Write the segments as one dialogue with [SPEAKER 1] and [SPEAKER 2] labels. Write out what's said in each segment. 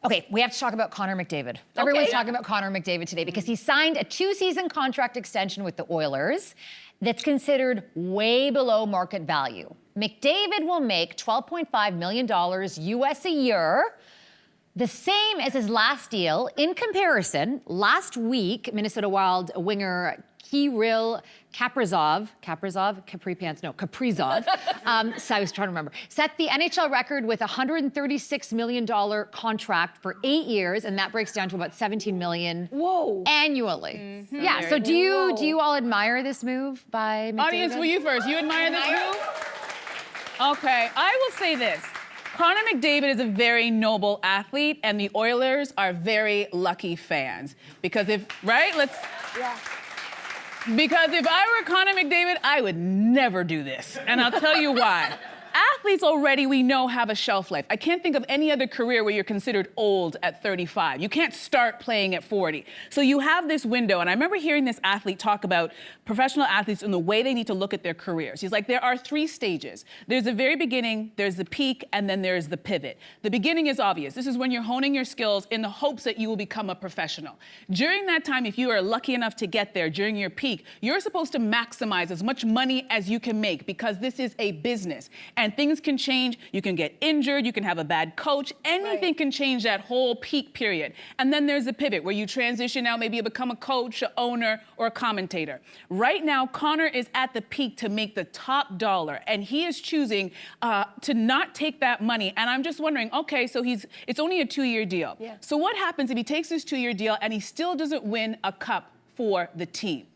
[SPEAKER 1] Okay, we have to talk about Connor McDavid. Everyone's talking about Connor McDavid today because he signed a 2-season contract extension with the Oilers that's considered way below market value. McDavid will make $12.5 million US a year, the same as his last deal. In comparison, last week, Minnesota Wild winger Kirill Kaprizov, so I was trying to remember, set the NHL record with a $136 million contract for 8 years, and that breaks down to about $17 million annually. Yeah, so do you all admire this move by McDavid?
[SPEAKER 2] Audience, will you first? You admire this move? Okay, I will say this. Connor McDavid is a very noble athlete, and the Oilers are very lucky fans. Because if I were Connor McDavid, I would never do this. And I'll tell you why. Athletes already, we know, have a shelf life. I can't think of any other career where you're considered old at 35. You can't start playing at 40. So you have this window, and I remember hearing this athlete talk about professional athletes and the way they need to look at their careers. He's like, there are 3 stages. There's the very beginning, there's the peak, and then there's the pivot. The beginning is obvious. This is when you're honing your skills in the hopes that you will become a professional. During that time, if you are lucky enough to get there during your peak, you're supposed to maximize as much money as you can make because this is a business. And things can change. You can get injured. You can have a bad coach. Anything can change that whole peak period. And then there's the pivot where you transition out, maybe you become a coach, an owner, or a commentator. Right now, Connor is at the peak to make the top dollar, and he is choosing to not take that money. And I'm just wondering, okay, so it's only a 2-year deal. Yeah. So what happens if he takes this 2-year deal and he still doesn't win a cup for the team?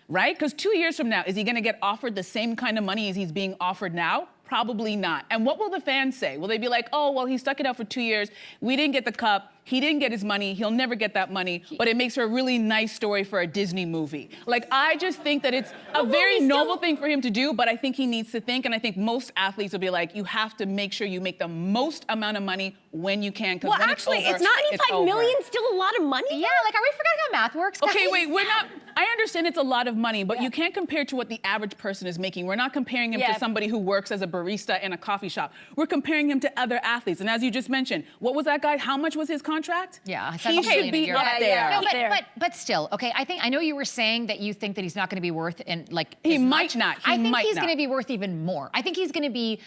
[SPEAKER 2] Right? Because 2 years from now, is he going to get offered the same kind of money as he's being offered now? Probably not. And what will the fans say? Will they be like, oh, well, he stuck it out for 2 years. We didn't get the cup. He didn't get his money. He'll never get that money. But it makes for a really nice story for a Disney movie. Like, I just think that it's a very noble thing for him to do, but I think he needs to think, and I think most athletes will be like, you have to make sure you make the most amount of money when you can.
[SPEAKER 3] Well, actually, it's $95 million still a lot of money?
[SPEAKER 1] Yeah, like, are we forgetting how math works?
[SPEAKER 2] Okay, wait, we're not, I understand it's a lot of money, but you can't compare to what the average person is making. We're not comparing him to somebody who works as a barista in a coffee shop. We're comparing him to other athletes. And as you just mentioned, what was that guy? How much was his contract?
[SPEAKER 1] Yeah,
[SPEAKER 2] he should be up there.
[SPEAKER 1] No, but still, okay. I know you were saying that you think that he's not going to be worth
[SPEAKER 2] he might not.
[SPEAKER 1] I think he's going to be worth even more. I think he's going to be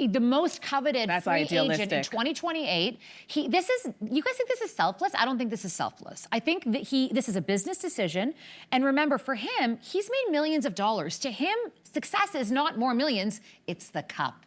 [SPEAKER 1] the most coveted free agent in 2028. You guys think this is selfless? I don't think this is selfless. I think that this is a business decision. And remember, for him, he's made millions of dollars. To him, success is not more millions, it's the cup.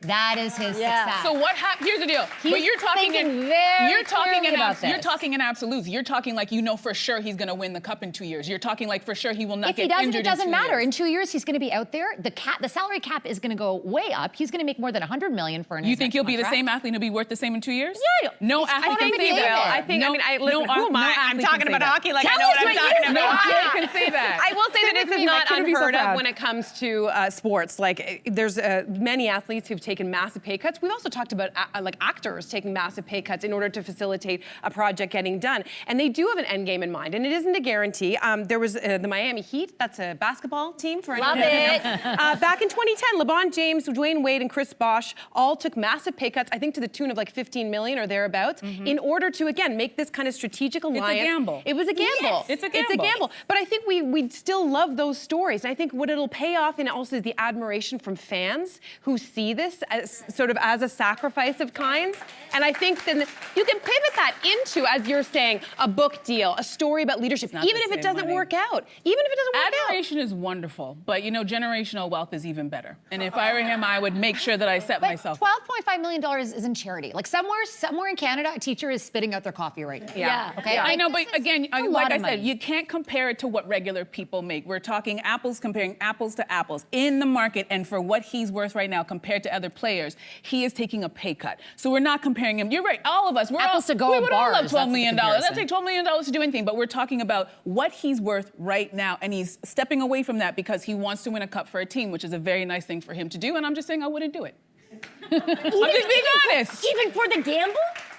[SPEAKER 1] That is his success.
[SPEAKER 2] So what happened? Here's the deal. But you're talking in absolutes. You're talking like you know for sure he's going to win the cup in 2 years. You're talking like for sure he will not get injured in 2 years.
[SPEAKER 1] If he doesn't, it doesn't matter. In 2 years, he's going to be out there. The salary cap is going to go way up. He's going to make more than $100 million for an.
[SPEAKER 2] You think he'll be the same athlete who'll be worth the same in 2 years?
[SPEAKER 1] Yeah.
[SPEAKER 2] No athlete can say that.
[SPEAKER 3] I think. Listen, who am I? I'm talking about hockey like I know what I'm talking about.
[SPEAKER 2] No athlete can say that.
[SPEAKER 3] I will say that this is not unheard of when it comes to sports. Like, there's many athletes who've taken massive pay cuts. We've also talked about like actors taking massive pay cuts in order to facilitate a project getting done. And they do have an end game in mind, and it isn't a guarantee. There was the Miami Heat. That's a basketball team for
[SPEAKER 1] Love it.
[SPEAKER 3] Back in 2010, LeBron James, Dwayne Wade, and Chris Bosh all took massive pay cuts, I think to the tune of like 15 million or thereabouts, in order to, again, make this kind of strategic alliance.
[SPEAKER 2] It's a gamble.
[SPEAKER 3] It was a gamble.
[SPEAKER 2] Yes. It's a gamble.
[SPEAKER 3] It's a gamble. But I think we still love those stories. And I think what it'll pay off in also is the admiration from fans who see this as sort of as a sacrifice of kinds. And I think then you can pivot that into, as you're saying, a book deal, a story about leadership, even if it doesn't work out. Even if it doesn't work out.
[SPEAKER 2] Admiration is wonderful, but you know, generational wealth is even better. And if I were him, I would make sure that I set myself.
[SPEAKER 1] $12.5 million is in charity. Like somewhere in Canada, a teacher is spitting out their coffee right now.
[SPEAKER 3] Yeah.
[SPEAKER 1] Okay.
[SPEAKER 2] Yeah. I know, but again, like I said, you can't compare it to what regular people make. We're talking comparing apples to apples in the market, and for what he's worth right now compared to other players, he is taking a pay cut. So we're not comparing him. You're right. All of us, we would all love $12 million. That'd take $12 million to do anything, but we're talking about what he's worth right now, and he's stepping away from that because he wants to win a cup for a team, which is a very nice thing for him to do, and I'm just saying I wouldn't do it. I'm just being honest.
[SPEAKER 4] Even for the gamble?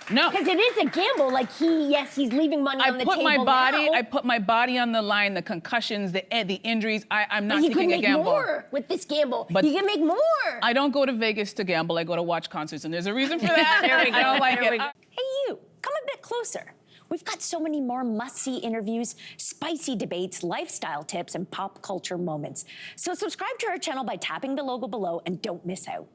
[SPEAKER 2] No.
[SPEAKER 4] Because it is a gamble. Like he's leaving money on the table now.
[SPEAKER 2] I put my body on the line, the concussions, the injuries. I'm not taking a gamble.
[SPEAKER 4] He could make more with this gamble. He can make more.
[SPEAKER 2] I don't go to Vegas to gamble. I go to watch concerts, and there's a reason for that. There we go. Like it.
[SPEAKER 4] Hey, you. Come a bit
[SPEAKER 5] closer. We've got so many more must-see interviews, spicy debates, lifestyle tips, and pop culture moments. So subscribe to our channel by tapping the logo below and don't miss out.